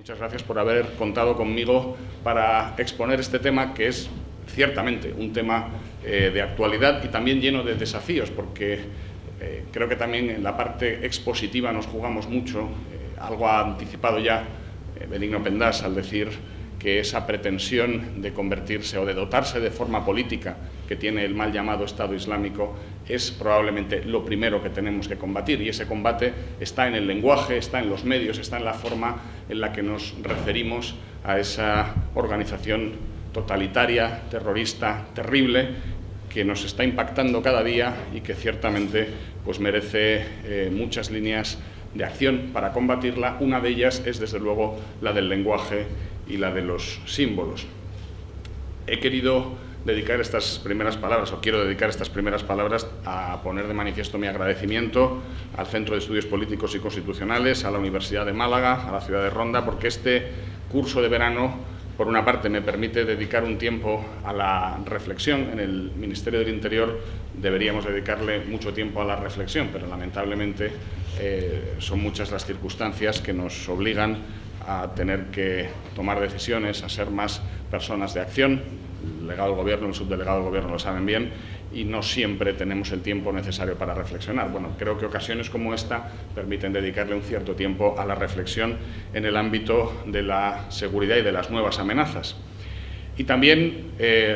Muchas gracias por haber contado conmigo para exponer este tema, que es ciertamente un tema de actualidad y también lleno de desafíos, porque creo que también en la parte expositiva nos jugamos mucho. Algo ha anticipado ya Benigno Pendas al decir que esa pretensión de convertirse o de dotarse de forma política que tiene el mal llamado Estado Islámico es probablemente lo primero que tenemos que combatir, y ese combate está en el lenguaje, está en los medios, está en la forma en la que nos referimos a esa organización totalitaria, terrorista, terrible, que nos está impactando cada día y que ciertamente pues, merece muchas líneas de acción para combatirla. Una de ellas es, desde luego, la del lenguaje y la de los símbolos. He querido dedicar estas primeras palabras, o quiero dedicar estas primeras palabras, a poner de manifiesto mi agradecimiento al Centro de Estudios Políticos y Constitucionales, a la Universidad de Málaga, a la ciudad de Ronda, porque este curso de verano, por una parte, me permite dedicar un tiempo a la reflexión. En el Ministerio del Interior deberíamos dedicarle mucho tiempo a la reflexión, pero lamentablemente son muchas las circunstancias que nos obligan a tener que tomar decisiones, a ser más personas de acción. El delegado del Gobierno, el subdelegado del Gobierno lo saben bien, y no siempre tenemos el tiempo necesario para reflexionar. Bueno, creo que ocasiones como esta permiten dedicarle un cierto tiempo a la reflexión en el ámbito de la seguridad y de las nuevas amenazas. Y también,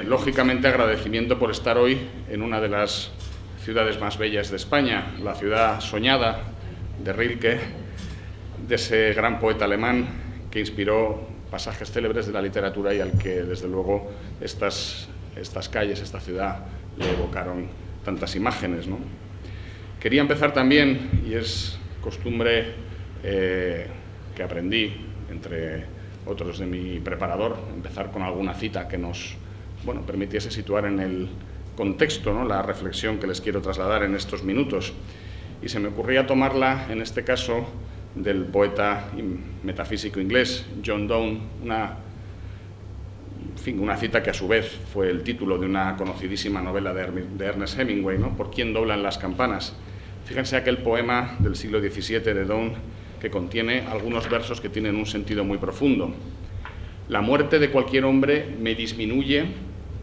lógicamente, agradecimiento por estar hoy en una de las ciudades más bellas de España, la ciudad soñada de Rilke, de ese gran poeta alemán que inspiró pasajes célebres de la literatura y al que, desde luego, estas calles, esta ciudad, le evocaron tantas imágenes, ¿no? Quería empezar también, y es costumbre que aprendí, entre otros de mi preparador, empezar con alguna cita que nos permitiese situar en el contexto, ¿no?, la reflexión que les quiero trasladar en estos minutos. Y se me ocurría tomarla, en este caso, del poeta y metafísico inglés John Donne, una cita que a su vez fue el título de una conocidísima novela de Ernest Hemingway, ¿no?, ¿Por quién doblan las campanas? Fíjense aquel poema del siglo XVII de Donne que contiene algunos versos que tienen un sentido muy profundo. La muerte de cualquier hombre me disminuye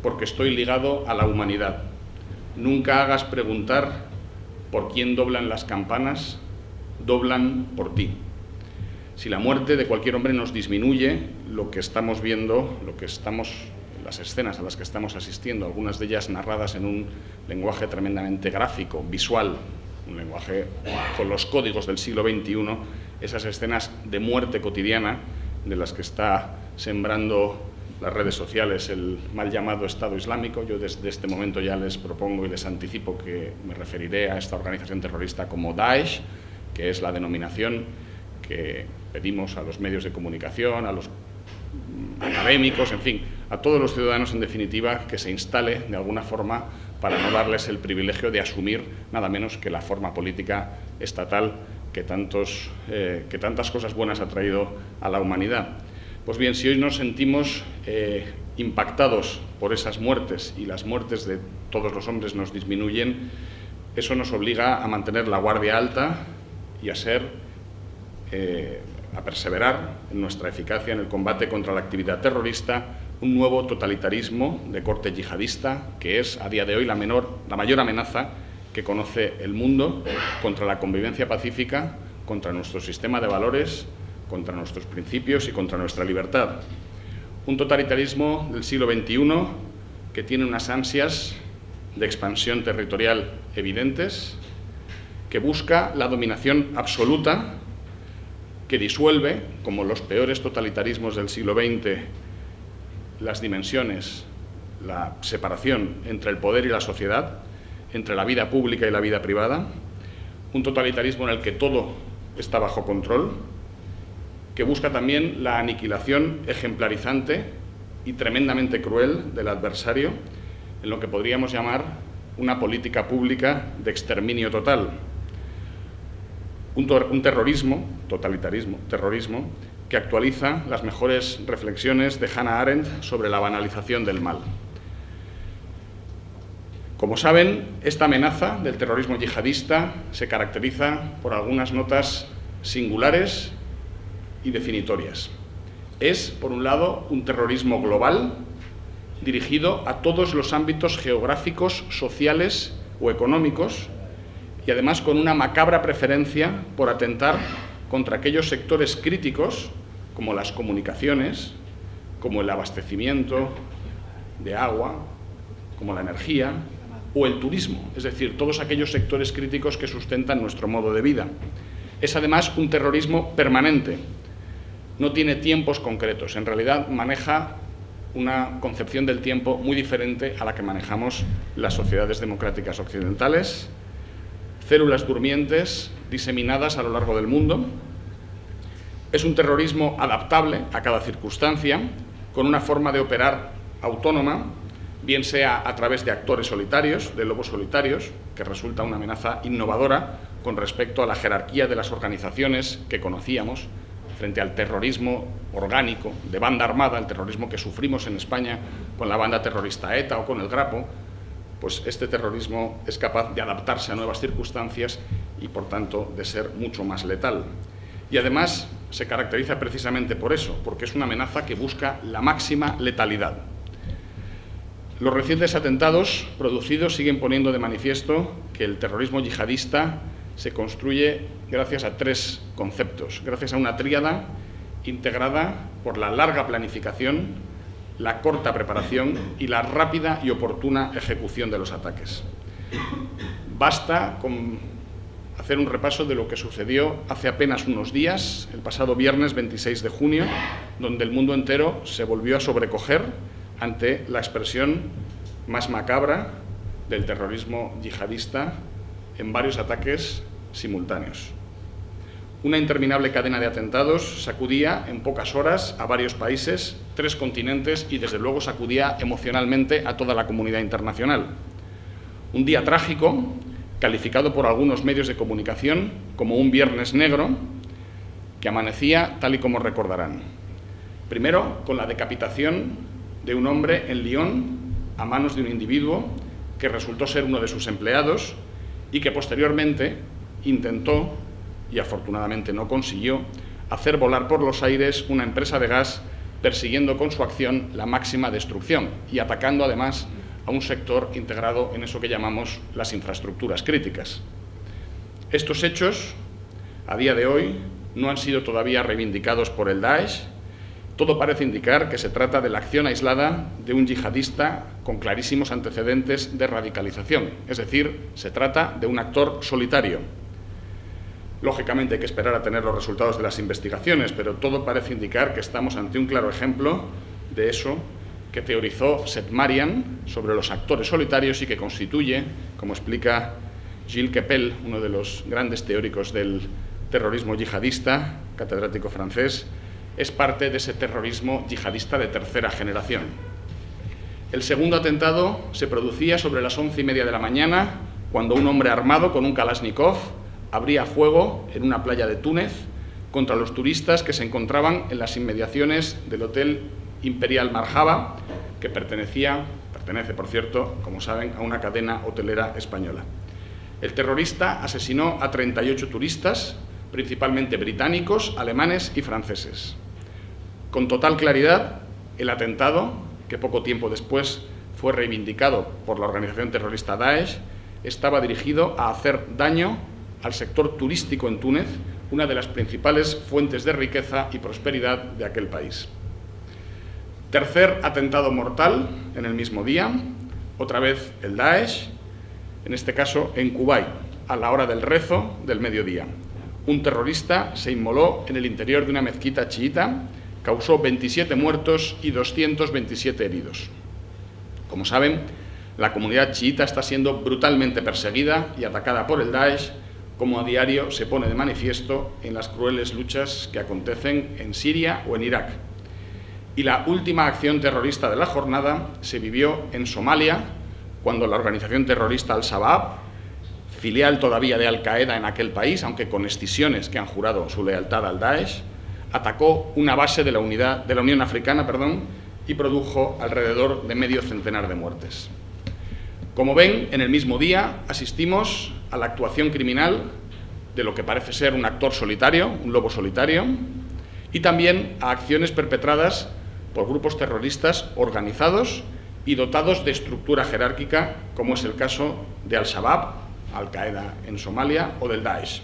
porque estoy ligado a la humanidad. Nunca hagas preguntar por quién doblan las campanas, doblan por ti. Si la muerte de cualquier hombre nos disminuye, lo que estamos viendo, las escenas a las que estamos asistiendo, algunas de ellas narradas en un lenguaje tremendamente gráfico, visual, un lenguaje con los códigos del siglo XXI, esas escenas de muerte cotidiana de las que está sembrando las redes sociales el mal llamado Estado Islámico. Yo desde este momento ya les propongo y les anticipo que me referiré a esta organización terrorista como Daesh, que es la denominación que pedimos a los medios de comunicación, a los académicos, en fin, a todos los ciudadanos, en definitiva, que se instale de alguna forma para no darles el privilegio de asumir nada menos que la forma política estatal que tantas cosas buenas ha traído a la humanidad. Pues bien, si hoy nos sentimos impactados por esas muertes y las muertes de todos los hombres nos disminuyen, eso nos obliga a mantener la guardia alta y a perseverar en nuestra eficacia en el combate contra la actividad terrorista, un nuevo totalitarismo de corte yihadista que es, a día de hoy, la mayor amenaza que conoce el mundo contra la convivencia pacífica, contra nuestro sistema de valores, contra nuestros principios y contra nuestra libertad. Un totalitarismo del siglo XXI que tiene unas ansias de expansión territorial evidentes, que busca la dominación absoluta, que disuelve, como los peores totalitarismos del siglo XX, las dimensiones, la separación entre el poder y la sociedad, entre la vida pública y la vida privada, un totalitarismo en el que todo está bajo control, que busca también la aniquilación ejemplarizante y tremendamente cruel del adversario, en lo que podríamos llamar una política pública de exterminio total. Un terrorismo, terrorismo, que actualiza las mejores reflexiones de Hannah Arendt sobre la banalización del mal. Como saben, esta amenaza del terrorismo yihadista se caracteriza por algunas notas singulares y definitorias. Es, por un lado, un terrorismo global dirigido a todos los ámbitos geográficos, sociales o económicos, y además con una macabra preferencia por atentar contra aquellos sectores críticos, como las comunicaciones, como el abastecimiento de agua, como la energía o el turismo, es decir, todos aquellos sectores críticos que sustentan nuestro modo de vida. Es además un terrorismo permanente, no tiene tiempos concretos, en realidad maneja una concepción del tiempo muy diferente a la que manejamos las sociedades democráticas occidentales, células durmientes diseminadas a lo largo del mundo. Es un terrorismo adaptable a cada circunstancia, con una forma de operar autónoma, bien sea a través de actores solitarios, de lobos solitarios, que resulta una amenaza innovadora con respecto a la jerarquía de las organizaciones que conocíamos frente al terrorismo orgánico de banda armada, el terrorismo que sufrimos en España con la banda terrorista ETA o con el Grapo. Pues este terrorismo es capaz de adaptarse a nuevas circunstancias y, por tanto, de ser mucho más letal. Y además se caracteriza precisamente por eso, porque es una amenaza que busca la máxima letalidad. Los recientes atentados producidos siguen poniendo de manifiesto que el terrorismo yihadista se construye gracias a tres conceptos, gracias a una tríada integrada por la larga planificación, la corta preparación y la rápida y oportuna ejecución de los ataques. Basta con hacer un repaso de lo que sucedió hace apenas unos días, el pasado viernes 26 de junio, donde el mundo entero se volvió a sobrecoger ante la expresión más macabra del terrorismo yihadista en varios ataques simultáneos. Una interminable cadena de atentados sacudía en pocas horas a varios países, 3 continentes y, desde luego, sacudía emocionalmente a toda la comunidad internacional. Un día trágico, calificado por algunos medios de comunicación como un viernes negro, que amanecía tal y como recordarán. Primero, con la decapitación de un hombre en Lyon a manos de un individuo que resultó ser uno de sus empleados y que posteriormente intentó, y afortunadamente no consiguió, hacer volar por los aires una empresa de gas, persiguiendo con su acción la máxima destrucción y atacando además a un sector integrado en eso que llamamos las infraestructuras críticas. Estos hechos, a día de hoy, no han sido todavía reivindicados por el Daesh. Todo parece indicar que se trata de la acción aislada de un yihadista con clarísimos antecedentes de radicalización, es decir, se trata de un actor solitario. Lógicamente hay que esperar a tener los resultados de las investigaciones, pero todo parece indicar que estamos ante un claro ejemplo de eso que teorizó Seth Marian sobre los actores solitarios y que constituye, como explica Gilles Kepel, uno de los grandes teóricos del terrorismo yihadista, catedrático francés, es parte de ese terrorismo yihadista de tercera generación. El segundo atentado se producía sobre las 11:30 de la mañana, cuando un hombre armado con un Kalashnikov abría fuego en una playa de Túnez contra los turistas que se encontraban en las inmediaciones del Hotel Imperial Marjaba, que pertenece, por cierto, como saben, a una cadena hotelera española. El terrorista asesinó a 38 turistas, principalmente británicos, alemanes y franceses. Con total claridad, el atentado, que poco tiempo después fue reivindicado por la organización terrorista Daesh, estaba dirigido a hacer daño al sector turístico en Túnez, una de las principales fuentes de riqueza y prosperidad de aquel país. Tercer atentado mortal en el mismo día, otra vez el Daesh, en este caso en Kuwait, a la hora del rezo del mediodía. Un terrorista se inmoló en el interior de una mezquita chiita, causó 27 muertos y 227 heridos. Como saben, la comunidad chiita está siendo brutalmente perseguida y atacada por el Daesh, como a diario se pone de manifiesto en las crueles luchas que acontecen en Siria o en Irak. Y la última acción terrorista de la jornada se vivió en Somalia, cuando la organización terrorista Al-Shabaab, filial todavía de Al-Qaeda en aquel país, aunque con escisiones que han jurado su lealtad al Daesh, atacó una base de la Unión Africana y produjo alrededor de medio centenar de muertes. Como ven, en el mismo día asistimos a la actuación criminal de lo que parece ser un actor solitario, un lobo solitario, y también a acciones perpetradas por grupos terroristas organizados y dotados de estructura jerárquica, como es el caso de Al-Shabaab, Al-Qaeda en Somalia o del Daesh.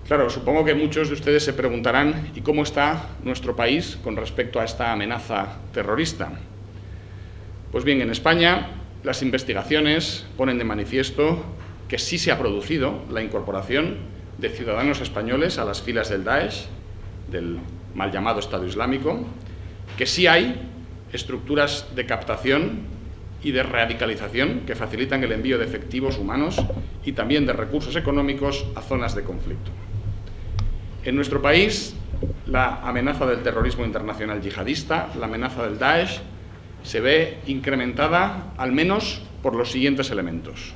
Claro, supongo que muchos de ustedes se preguntarán ¿y cómo está nuestro país con respecto a esta amenaza terrorista? Pues bien, en España las investigaciones ponen de manifiesto que sí se ha producido la incorporación de ciudadanos españoles a las filas del Daesh, del mal llamado Estado Islámico, que sí hay estructuras de captación y de radicalización que facilitan el envío de efectivos humanos y también de recursos económicos a zonas de conflicto. En nuestro país, la amenaza del terrorismo internacional yihadista, la amenaza del Daesh, se ve incrementada al menos por los siguientes elementos.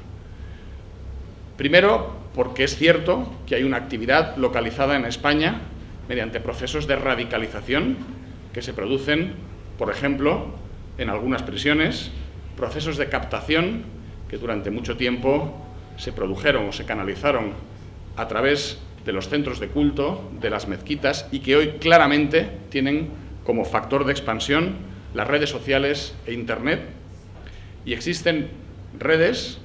Primero, porque es cierto que hay una actividad localizada en España mediante procesos de radicalización que se producen, por ejemplo, en algunas prisiones, procesos de captación que durante mucho tiempo se produjeron o se canalizaron a través de los centros de culto, de las mezquitas, y que hoy claramente tienen como factor de expansión las redes sociales e Internet. Y existen redes,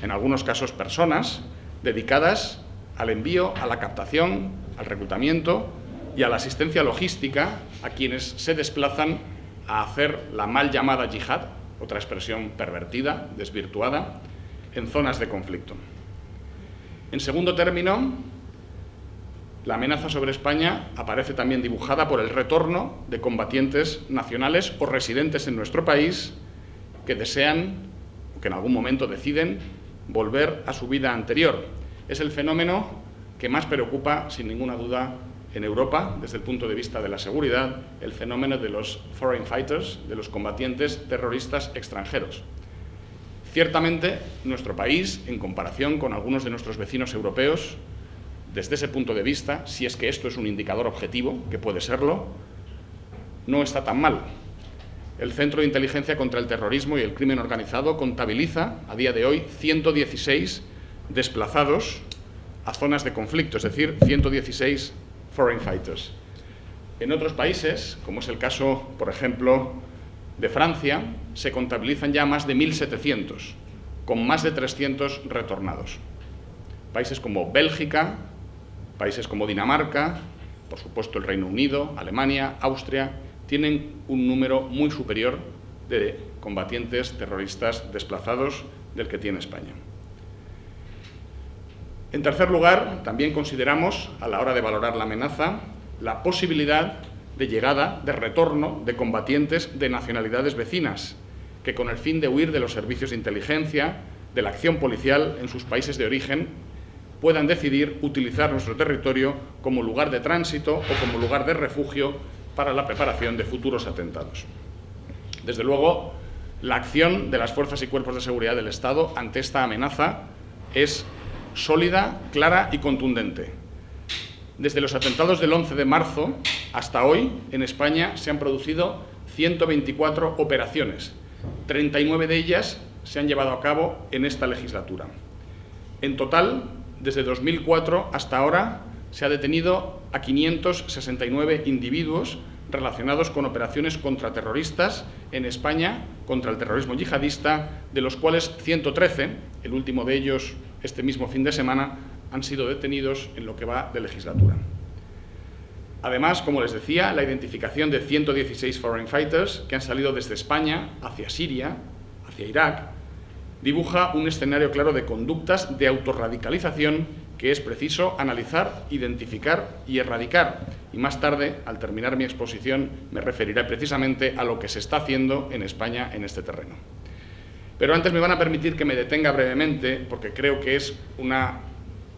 en algunos casos personas, dedicadas al envío, a la captación, al reclutamiento y a la asistencia logística a quienes se desplazan a hacer la mal llamada yihad, otra expresión pervertida, desvirtuada, en zonas de conflicto. En segundo término, la amenaza sobre España aparece también dibujada por el retorno de combatientes nacionales o residentes en nuestro país que desean, o que en algún momento deciden, volver a su vida anterior. Es el fenómeno que más preocupa, sin ninguna duda, en Europa, desde el punto de vista de la seguridad, el fenómeno de los foreign fighters, de los combatientes terroristas extranjeros. Ciertamente, nuestro país, en comparación con algunos de nuestros vecinos europeos, desde ese punto de vista, si es que esto es un indicador objetivo, que puede serlo, no está tan mal. El Centro de Inteligencia contra el Terrorismo y el Crimen Organizado contabiliza, a día de hoy, 116 desplazados a zonas de conflicto, es decir, 116 foreign fighters. En otros países, como es el caso, por ejemplo, de Francia, se contabilizan ya más de 1.700, con más de 300 retornados. Países como Bélgica, países como Dinamarca, por supuesto el Reino Unido, Alemania, Austria, tienen un número muy superior de combatientes terroristas desplazados del que tiene España. En tercer lugar, también consideramos, a la hora de valorar la amenaza, la posibilidad de llegada, de retorno de combatientes de nacionalidades vecinas, que con el fin de huir de los servicios de inteligencia, de la acción policial en sus países de origen, puedan decidir utilizar nuestro territorio como lugar de tránsito o como lugar de refugio para la preparación de futuros atentados. Desde luego, la acción de las fuerzas y cuerpos de seguridad del Estado ante esta amenaza es sólida, clara y contundente. Desde los atentados del 11 de marzo hasta hoy, en España se han producido 124 operaciones. 39 de ellas se han llevado a cabo en esta legislatura. En total, desde 2004 hasta ahora, se ha detenido a 569 individuos relacionados con operaciones contraterroristas en España contra el terrorismo yihadista, de los cuales 113, el último de ellos este mismo fin de semana, han sido detenidos en lo que va de legislatura. Además, como les decía, la identificación de 116 foreign fighters que han salido desde España hacia Siria, hacia Irak, dibuja un escenario claro de conductas de autorradicalización que es preciso analizar, identificar y erradicar. Y más tarde, al terminar mi exposición, me referiré precisamente a lo que se está haciendo en España en este terreno. Pero antes me van a permitir que me detenga brevemente, porque creo que es una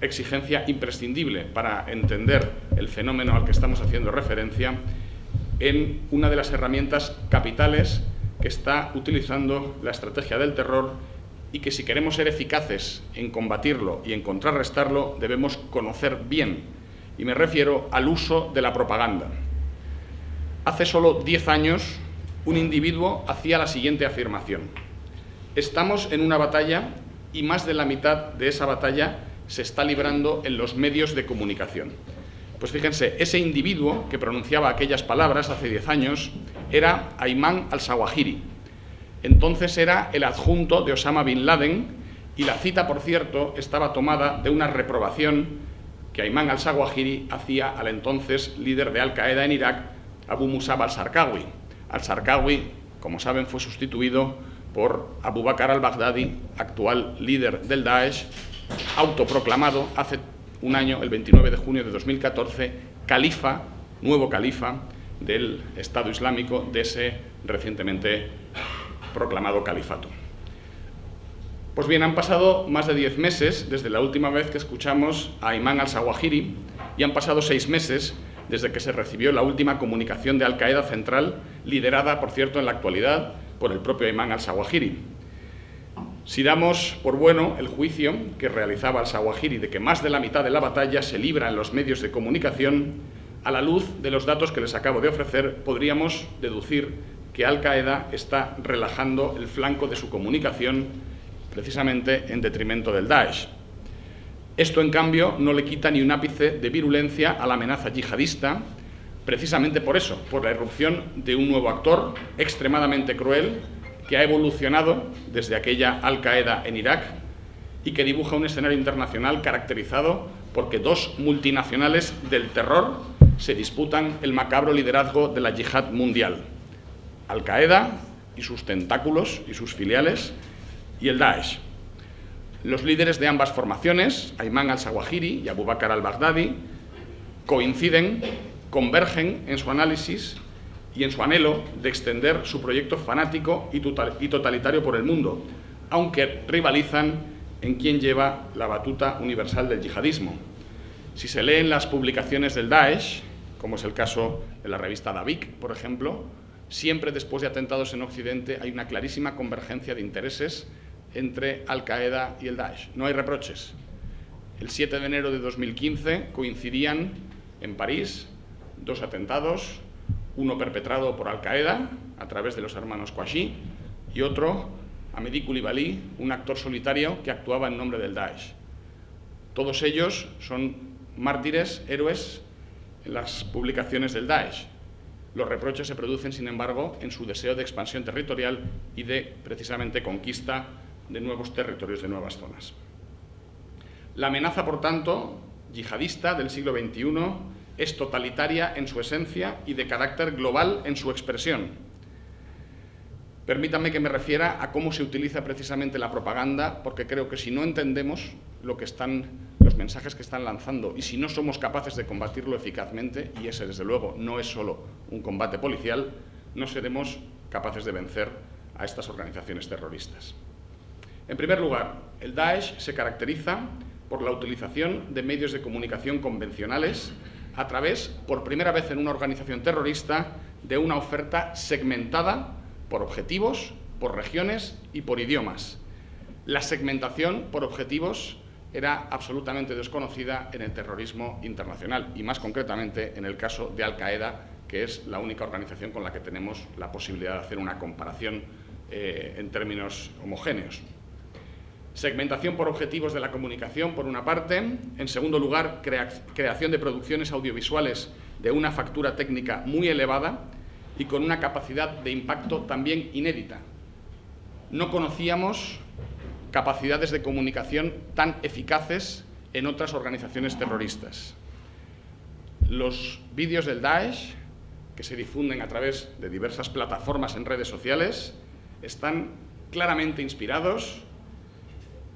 exigencia imprescindible para entender el fenómeno al que estamos haciendo referencia, en una de las herramientas capitales que está utilizando la estrategia del terror y que, si queremos ser eficaces en combatirlo y en contrarrestarlo, debemos conocer bien. Y me refiero al uso de la propaganda. Hace solo 10 años, un individuo hacía la siguiente afirmación: estamos en una batalla y más de la mitad de esa batalla se está librando en los medios de comunicación. Pues fíjense, ese individuo que pronunciaba aquellas palabras hace 10 años era Ayman al-Zawahiri. Entonces era el adjunto de Osama Bin Laden y la cita, por cierto, estaba tomada de una reprobación que Ayman al-Zawahiri hacía al entonces líder de Al-Qaeda en Irak, Abu Musab al-Zarqawi. Al-Zarqawi, como saben, fue sustituido por Abu Bakr al-Baghdadi, actual líder del Daesh, autoproclamado hace un año, el 29 de junio de 2014, califa, nuevo califa del Estado Islámico, de ese recientemente proclamado califato. Pues bien, han pasado más de 10 meses desde la última vez que escuchamos a Ayman al-Zawahiri y han pasado 6 meses desde que se recibió la última comunicación de Al-Qaeda Central, liderada, por cierto, en la actualidad por el propio Ayman al-Zawahiri. Si damos por bueno el juicio que realizaba al-Zawahiri de que más de la mitad de la batalla se libra en los medios de comunicación, a la luz de los datos que les acabo de ofrecer, podríamos deducir que Al-Qaeda está relajando el flanco de su comunicación precisamente en detrimento del Daesh. Esto, en cambio, no le quita ni un ápice de virulencia a la amenaza yihadista, precisamente por eso, por la irrupción de un nuevo actor extremadamente cruel que ha evolucionado desde aquella Al-Qaeda en Irak y que dibuja un escenario internacional caracterizado porque dos multinacionales del terror se disputan el macabro liderazgo de la yihad mundial: Al-Qaeda y sus tentáculos y sus filiales, y el Daesh. Los líderes de ambas formaciones, Ayman al-Zawahiri y Abu Bakr al-Baghdadi, coinciden, convergen en su análisis y en su anhelo de extender su proyecto fanático y totalitario por el mundo, aunque rivalizan en quién lleva la batuta universal del yihadismo. Si se leen las publicaciones del Daesh, como es el caso de la revista Davik, por ejemplo, siempre después de atentados en Occidente hay una clarísima convergencia de intereses entre Al-Qaeda y el Daesh. No hay reproches. El 7 de enero de 2015 coincidían en París 2 atentados, uno perpetrado por Al-Qaeda a través de los hermanos Qashi y otro a Mehdi Koulibaly, un actor solitario que actuaba en nombre del Daesh. Todos ellos son mártires, héroes en las publicaciones del Daesh. Los reproches se producen, sin embargo, en su deseo de expansión territorial y de, precisamente, conquista de nuevos territorios, de nuevas zonas. La amenaza, por tanto, yihadista del siglo XXI es totalitaria en su esencia y de carácter global en su expresión. Permítanme que me refiera a cómo se utiliza precisamente la propaganda, porque creo que si no entendemos los mensajes que están lanzando y si no somos capaces de combatirlo eficazmente, y ese desde luego no es solo un combate policial, no seremos capaces de vencer a estas organizaciones terroristas. En primer lugar, el Daesh se caracteriza por la utilización de medios de comunicación convencionales a través, por primera vez en una organización terrorista, de una oferta segmentada por objetivos, por regiones y por idiomas. La segmentación por objetivos era absolutamente desconocida en el terrorismo internacional y, más concretamente, en el caso de Al-Qaeda, que es la única organización con la que tenemos la posibilidad de hacer una comparación en términos homogéneos. Segmentación por objetivos de la comunicación, por una parte. En segundo lugar, creación de producciones audiovisuales de una factura técnica muy elevada y con una capacidad de impacto también inédita. No conocíamos capacidades de comunicación tan eficaces en otras organizaciones terroristas. Los vídeos del Daesh, que se difunden a través de diversas plataformas en redes sociales, están claramente inspirados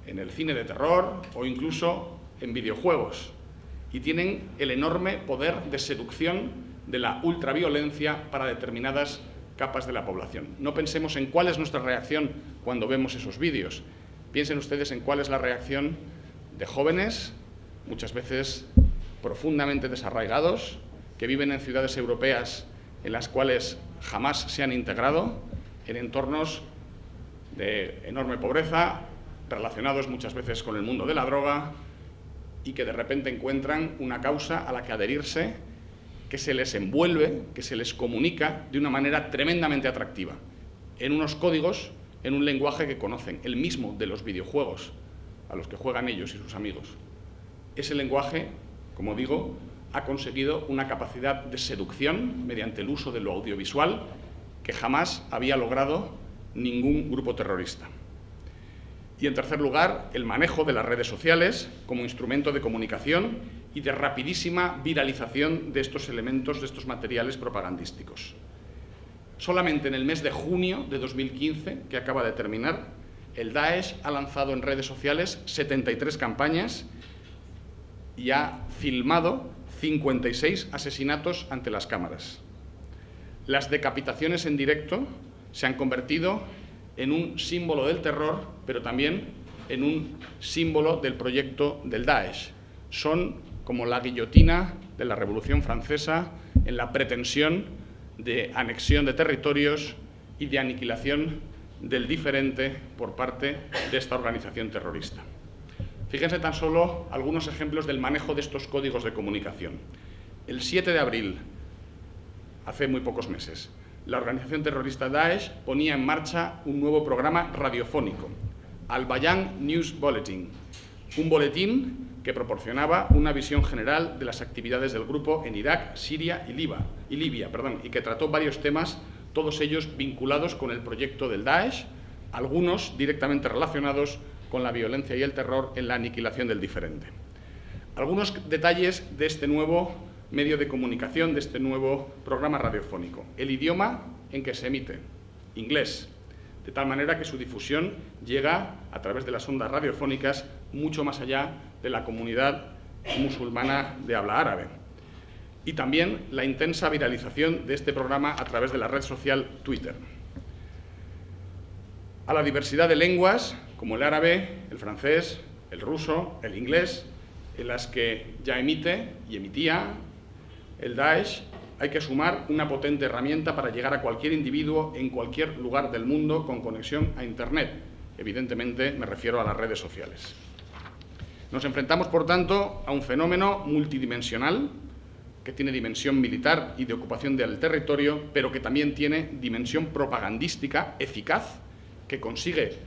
en el cine de terror o incluso en videojuegos, y tienen el enorme poder de seducción de la ultraviolencia para determinadas capas de la población. No pensemos en cuál es nuestra reacción cuando vemos esos vídeos. Piensen ustedes en cuál es la reacción de jóvenes, muchas veces profundamente desarraigados, que viven en ciudades europeas en las cuales jamás se han integrado, en entornos de enorme pobreza, relacionados muchas veces con el mundo de la droga, y que de repente encuentran una causa a la que adherirse, que se les envuelve, que se les comunica de una manera tremendamente atractiva, en unos códigos, en un lenguaje que conocen, el mismo de los videojuegos a los que juegan ellos y sus amigos. Ese lenguaje, como digo, ha conseguido una capacidad de seducción mediante el uso de lo audiovisual que jamás había logrado ningún grupo terrorista. Y, en tercer lugar, el manejo de las redes sociales como instrumento de comunicación y de rapidísima viralización de estos elementos, de estos materiales propagandísticos. Solamente en el mes de junio de 2015, que acaba de terminar, el Daesh ha lanzado en redes sociales 73 campañas y ha filmado 56 asesinatos ante las cámaras. Las decapitaciones en directo se han convertido en un símbolo del terror, pero también en un símbolo del proyecto del Daesh. Son como la guillotina de la Revolución Francesa en la pretensión de anexión de territorios y de aniquilación del diferente por parte de esta organización terrorista. Fíjense tan solo algunos ejemplos del manejo de estos códigos de comunicación. El 7 de abril, hace muy pocos meses, la organización terrorista Daesh ponía en marcha un nuevo programa radiofónico, Al Bayan News Bulletin, un boletín que proporcionaba una visión general de las actividades del grupo en Irak, Siria y Libia, y que trató varios temas, todos ellos vinculados con el proyecto del Daesh, algunos directamente relacionados con la violencia y el terror en la aniquilación del diferente. Algunos detalles de este nuevo medio de comunicación, de este nuevo programa radiofónico. El idioma en que se emite, inglés, de tal manera que su difusión llega a través de las ondas radiofónicas mucho más allá de la comunidad musulmana de habla árabe. Y también la intensa viralización de este programa a través de la red social Twitter. A la diversidad de lenguas, como el árabe, el francés, el ruso, el inglés, en las que ya emite y emitía el Daesh, hay que sumar una potente herramienta para llegar a cualquier individuo en cualquier lugar del mundo con conexión a Internet. Evidentemente me refiero a las redes sociales. Nos enfrentamos, por tanto, a un fenómeno multidimensional que tiene dimensión militar y de ocupación del territorio, pero que también tiene dimensión propagandística eficaz, que consigue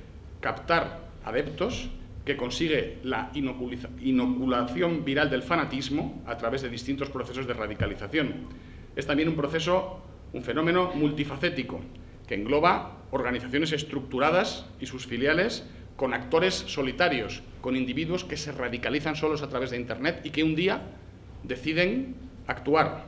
captar adeptos, que consigue la inoculación viral del fanatismo a través de distintos procesos de radicalización. Es también un fenómeno multifacético, que engloba organizaciones estructuradas y sus filiales con actores solitarios, con individuos que se radicalizan solos a través de Internet y que un día deciden actuar.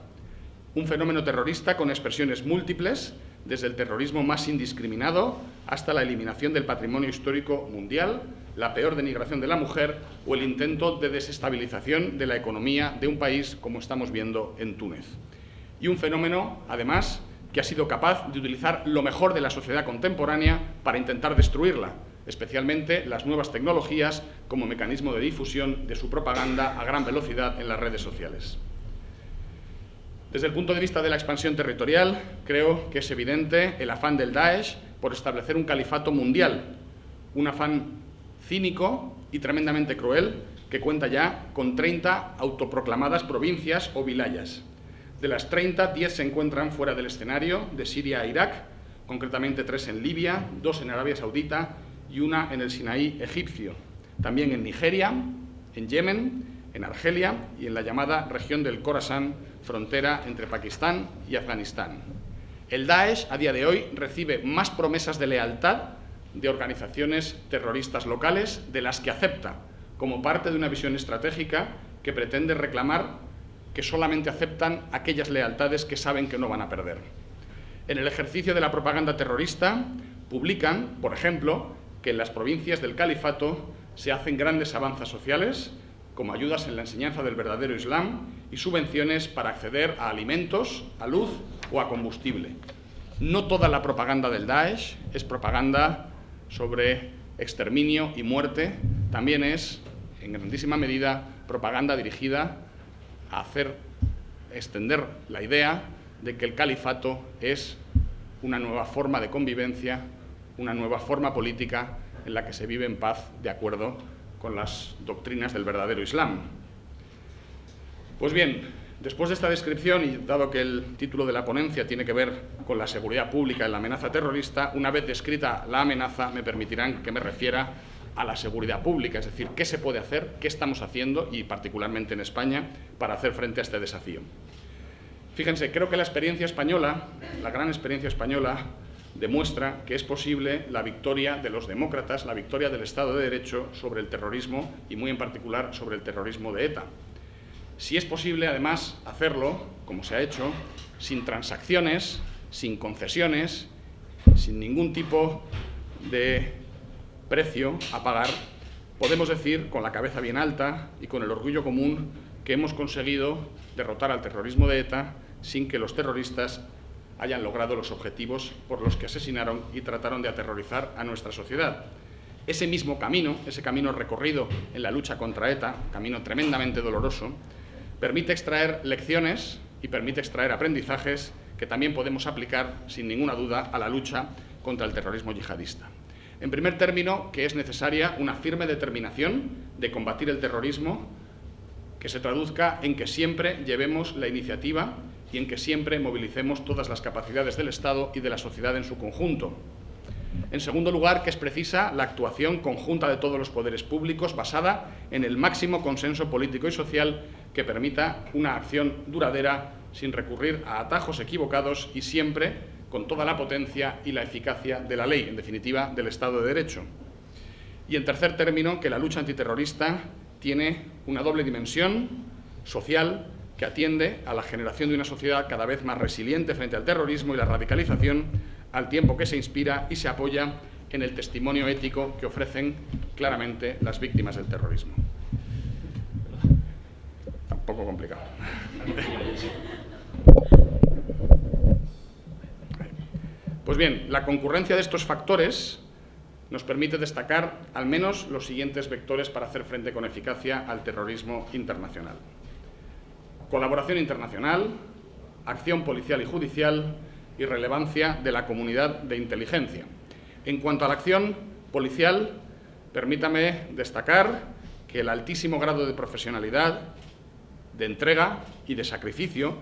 Un fenómeno terrorista con expresiones múltiples, desde el terrorismo más indiscriminado hasta la eliminación del patrimonio histórico mundial, la peor denigración de la mujer o el intento de desestabilización de la economía de un país, como estamos viendo en Túnez. Y un fenómeno, además, que ha sido capaz de utilizar lo mejor de la sociedad contemporánea para intentar destruirla, especialmente las nuevas tecnologías como mecanismo de difusión de su propaganda a gran velocidad en las redes sociales. Desde el punto de vista de la expansión territorial, creo que es evidente el afán del Daesh por establecer un califato mundial, un afán cínico y tremendamente cruel que cuenta ya con 30 autoproclamadas provincias o vilayas. De las 30, 10 se encuentran fuera del escenario de Siria e Irak, concretamente 3 en Libia, 2 en Arabia Saudita y 1 en el Sinaí egipcio. También en Nigeria, en Yemen, en Argelia y en la llamada región del Khorasán, frontera entre Pakistán y Afganistán. El Daesh, a día de hoy, recibe más promesas de lealtad de organizaciones terroristas locales de las que acepta, como parte de una visión estratégica que pretende reclamar que solamente aceptan aquellas lealtades que saben que no van a perder. En el ejercicio de la propaganda terrorista, publican, por ejemplo, que en las provincias del califato se hacen grandes avances sociales, como ayudas en la enseñanza del verdadero Islam y subvenciones para acceder a alimentos, a luz o a combustible. No toda la propaganda del Daesh es propaganda sobre exterminio y muerte, también es, en grandísima medida, propaganda dirigida a hacer extender la idea de que el califato es una nueva forma de convivencia, una nueva forma política en la que se vive en paz de acuerdo con las doctrinas del verdadero Islam. Pues bien, después de esta descripción, y dado que el título de la ponencia tiene que ver con la seguridad pública en la amenaza terrorista, una vez descrita la amenaza, me permitirán que me refiera a la seguridad pública, es decir, qué se puede hacer, qué estamos haciendo, y particularmente en España, para hacer frente a este desafío. Fíjense, creo que la experiencia española, la gran experiencia española, demuestra que es posible la victoria de los demócratas, la victoria del Estado de Derecho sobre el terrorismo y muy en particular sobre el terrorismo de ETA. Si es posible, además, hacerlo, como se ha hecho, sin transacciones, sin concesiones, sin ningún tipo de precio a pagar, podemos decir, con la cabeza bien alta y con el orgullo común, que hemos conseguido derrotar al terrorismo de ETA sin que los terroristas hayan logrado los objetivos por los que asesinaron y trataron de aterrorizar a nuestra sociedad. Ese mismo camino, ese camino recorrido en la lucha contra ETA, camino tremendamente doloroso, permite extraer lecciones y permite extraer aprendizajes que también podemos aplicar, sin ninguna duda, a la lucha contra el terrorismo yihadista. En primer término, que es necesaria una firme determinación de combatir el terrorismo que se traduzca en que siempre llevemos la iniciativa y en que siempre movilicemos todas las capacidades del Estado y de la sociedad en su conjunto. En segundo lugar, que es precisa la actuación conjunta de todos los poderes públicos basada en el máximo consenso político y social que permita una acción duradera sin recurrir a atajos equivocados y siempre con toda la potencia y la eficacia de la ley, en definitiva, del Estado de Derecho. Y en tercer término, que la lucha antiterrorista tiene una doble dimensión social que atiende a la generación de una sociedad cada vez más resiliente frente al terrorismo y la radicalización, al tiempo que se inspira y se apoya en el testimonio ético que ofrecen claramente las víctimas del terrorismo. Un poco complicado. Pues bien, la concurrencia de estos factores nos permite destacar al menos los siguientes vectores para hacer frente con eficacia al terrorismo internacional: colaboración internacional, acción policial y judicial y relevancia de la comunidad de inteligencia. En cuanto a la acción policial, permítame destacar que el altísimo grado de profesionalidad, de entrega y de sacrificio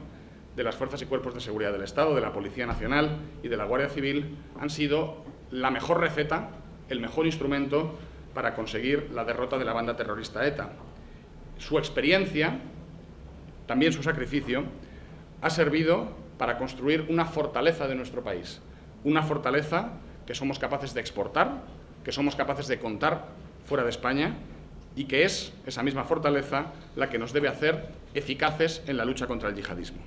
de las fuerzas y cuerpos de seguridad del Estado, de la Policía Nacional y de la Guardia Civil han sido la mejor receta, el mejor instrumento para conseguir la derrota de la banda terrorista ETA. Su experiencia, también su sacrificio, ha servido para construir una fortaleza de nuestro país, una fortaleza que somos capaces de exportar, que somos capaces de contar fuera de España y que es esa misma fortaleza la que nos debe hacer eficaces en la lucha contra el yihadismo.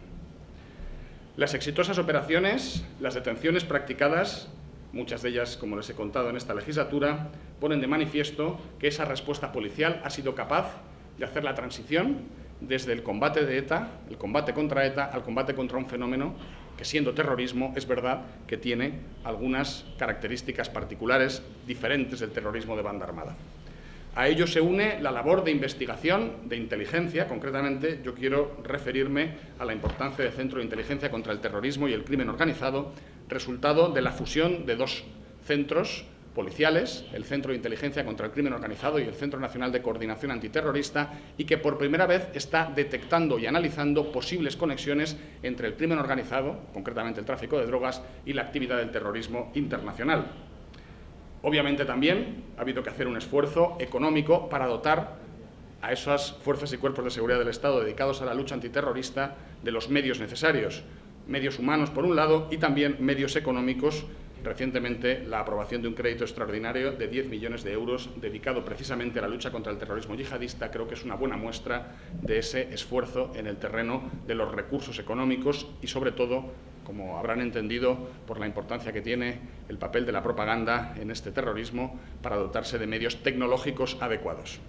Las exitosas operaciones, las detenciones practicadas, muchas de ellas, como les he contado en esta legislatura, ponen de manifiesto que esa respuesta policial ha sido capaz de hacer la transición desde el combate de ETA, el combate contra ETA, al combate contra un fenómeno que, siendo terrorismo, es verdad que tiene algunas características particulares diferentes del terrorismo de banda armada. A ello se une la labor de investigación, de inteligencia. Concretamente, yo quiero referirme a la importancia del Centro de Inteligencia contra el Terrorismo y el Crimen Organizado, resultado de la fusión de dos centros policiales, el Centro de Inteligencia contra el Crimen Organizado y el Centro Nacional de Coordinación Antiterrorista, y que por primera vez está detectando y analizando posibles conexiones entre el crimen organizado, concretamente el tráfico de drogas, y la actividad del terrorismo internacional. Obviamente también ha habido que hacer un esfuerzo económico para dotar a esas fuerzas y cuerpos de seguridad del Estado dedicados a la lucha antiterrorista de los medios necesarios, medios humanos por un lado y también medios económicos. Recientemente la aprobación de un crédito extraordinario de 10 millones de euros dedicado precisamente a la lucha contra el terrorismo yihadista creo que es una buena muestra de ese esfuerzo en el terreno de los recursos económicos y, sobre todo, como habrán entendido, por la importancia que tiene el papel de la propaganda en este terrorismo para dotarse de medios tecnológicos adecuados.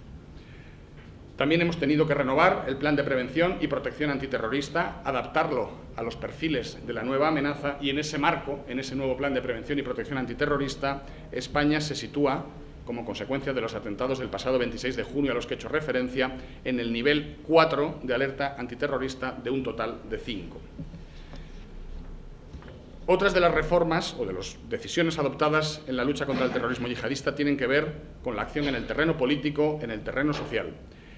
También hemos tenido que renovar el plan de prevención y protección antiterrorista, adaptarlo a los perfiles de la nueva amenaza y en ese marco, en ese nuevo plan de prevención y protección antiterrorista, España se sitúa, como consecuencia de los atentados del pasado 26 de junio a los que he hecho referencia, en el nivel 4 de alerta antiterrorista de un total de 5. Otras de las reformas o de las decisiones adoptadas en la lucha contra el terrorismo yihadista tienen que ver con la acción en el terreno político, en el terreno social.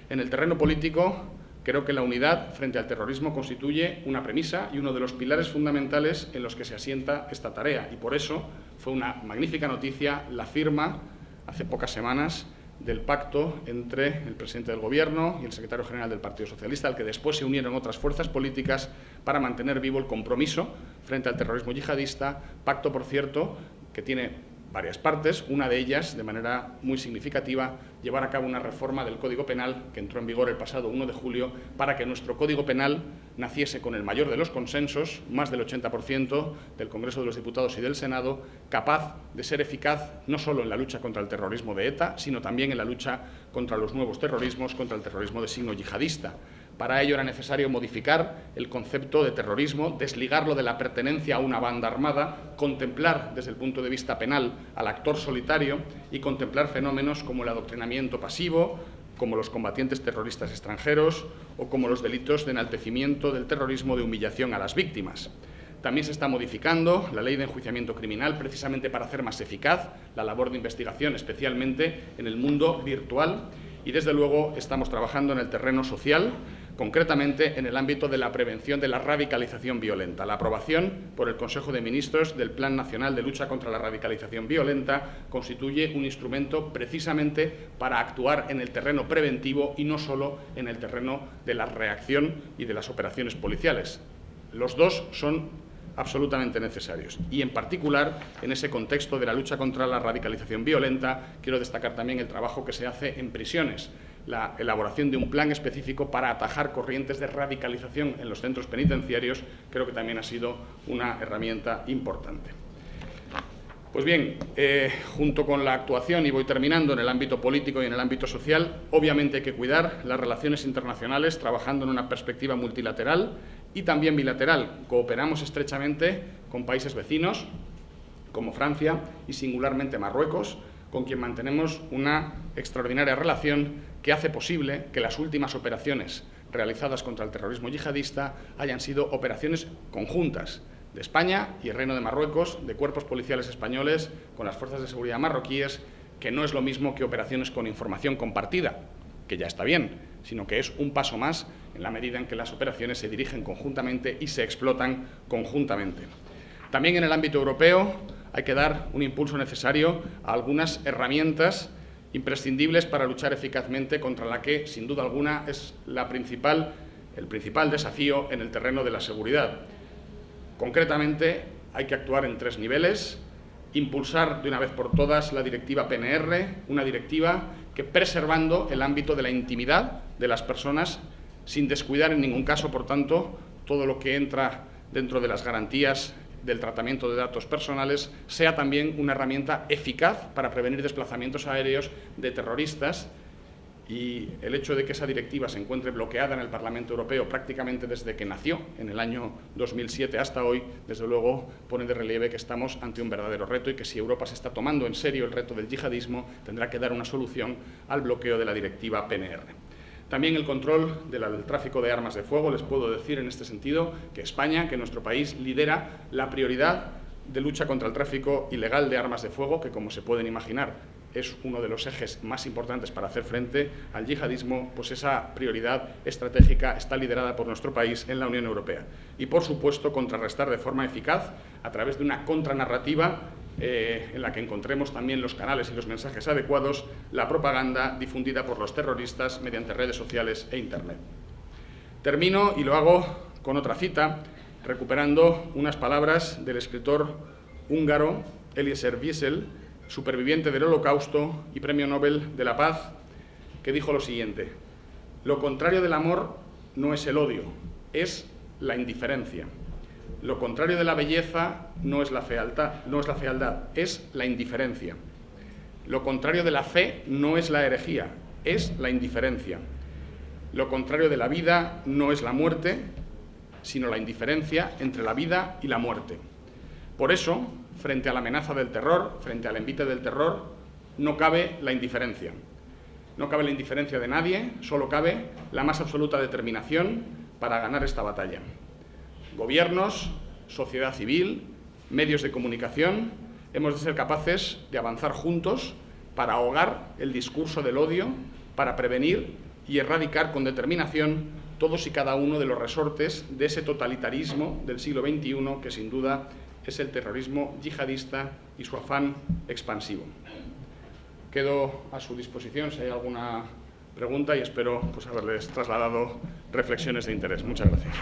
En el terreno político, creo que la unidad frente al terrorismo constituye una premisa y uno de los pilares fundamentales en los que se asienta esta tarea. Y por eso fue una magnífica noticia la firma hace pocas semanas, del pacto entre el presidente del Gobierno y el secretario general del Partido Socialista, al que después se unieron otras fuerzas políticas para mantener vivo el compromiso frente al terrorismo yihadista, pacto, por cierto, que tiene varias partes, una de ellas, de manera muy significativa, llevar a cabo una reforma del Código Penal que entró en vigor el pasado 1 de julio para que nuestro Código Penal naciese con el mayor de los consensos, más del 80% del Congreso de los Diputados y del Senado, capaz de ser eficaz no solo en la lucha contra el terrorismo de ETA, sino también en la lucha contra los nuevos terrorismos, contra el terrorismo de signo yihadista. Para ello era necesario modificar el concepto de terrorismo, desligarlo de la pertenencia a una banda armada, contemplar desde el punto de vista penal al actor solitario y contemplar fenómenos como el adoctrinamiento pasivo, como los combatientes terroristas extranjeros o como los delitos de enaltecimiento del terrorismo de humillación a las víctimas. También se está modificando la ley de enjuiciamiento criminal precisamente para hacer más eficaz la labor de investigación, especialmente en el mundo virtual, y desde luego estamos trabajando en el terreno social, concretamente en el ámbito de la prevención de la radicalización violenta. La aprobación por el Consejo de Ministros del Plan Nacional de Lucha contra la Radicalización Violenta constituye un instrumento precisamente para actuar en el terreno preventivo y no solo en el terreno de la reacción y de las operaciones policiales. Los dos son absolutamente necesarios. Y, en particular, en ese contexto de la lucha contra la radicalización violenta, quiero destacar también el trabajo que se hace en prisiones, la elaboración de un plan específico para atajar corrientes de radicalización en los centros penitenciarios. Creo que también ha sido una herramienta importante. Pues bien, junto con la actuación, y voy terminando, en el ámbito político y en el ámbito social, obviamente hay que cuidar las relaciones internacionales trabajando en una perspectiva multilateral y también bilateral. Cooperamos estrechamente con países vecinos, como Francia y singularmente Marruecos, con quien mantenemos una extraordinaria relación que hace posible que las últimas operaciones realizadas contra el terrorismo yihadista hayan sido operaciones conjuntas de España y el Reino de Marruecos, de cuerpos policiales españoles con las fuerzas de seguridad marroquíes, que no es lo mismo que operaciones con información compartida, que ya está bien, sino que es un paso más en la medida en que las operaciones se dirigen conjuntamente y se explotan conjuntamente. También en el ámbito europeo hay que dar un impulso necesario a algunas herramientas imprescindibles para luchar eficazmente contra la que, sin duda alguna, es el principal desafío en el terreno de la seguridad. Concretamente, hay que actuar en 3 niveles: impulsar de una vez por todas la directiva PNR, una directiva que, preservando el ámbito de la intimidad de las personas, sin descuidar en ningún caso, por tanto, todo lo que entra dentro de las garantías del tratamiento de datos personales, sea también una herramienta eficaz para prevenir desplazamientos aéreos de terroristas. Y el hecho de que esa directiva se encuentre bloqueada en el Parlamento Europeo prácticamente desde que nació, en el año 2007 hasta hoy, desde luego pone de relieve que estamos ante un verdadero reto y que, si Europa se está tomando en serio el reto del yihadismo, tendrá que dar una solución al bloqueo de la directiva PNR. También el control del tráfico de armas de fuego. Les puedo decir en este sentido que España, que nuestro país, lidera la prioridad de lucha contra el tráfico ilegal de armas de fuego, que, como se pueden imaginar, es uno de los ejes más importantes para hacer frente al yihadismo. Pues esa prioridad estratégica está liderada por nuestro país en la Unión Europea. Y, por supuesto, contrarrestar de forma eficaz, a través de una contranarrativa en la que encontremos también los canales y los mensajes adecuados, la propaganda difundida por los terroristas mediante redes sociales e Internet. Termino, y lo hago con otra cita, recuperando unas palabras del escritor húngaro Eliezer Wiesel, superviviente del Holocausto y Premio Nobel de la Paz, que dijo lo siguiente: lo contrario del amor no es el odio, es la indiferencia. Lo contrario de la belleza no es la fealdad, es la indiferencia. Lo contrario de la fe no es la herejía, es la indiferencia. Lo contrario de la vida no es la muerte, sino la indiferencia entre la vida y la muerte. Por eso, frente a la amenaza del terror, frente al envite del terror, no cabe la indiferencia. No cabe la indiferencia de nadie, solo cabe la más absoluta determinación para ganar esta batalla. Gobiernos, sociedad civil, medios de comunicación, hemos de ser capaces de avanzar juntos para ahogar el discurso del odio, para prevenir y erradicar con determinación todos y cada uno de los resortes de ese totalitarismo del siglo XXI que, sin duda, es el terrorismo yihadista y su afán expansivo. quedo a su disposición si hay alguna pregunta y espero pues, haberles trasladado reflexiones de interés. Muchas gracias.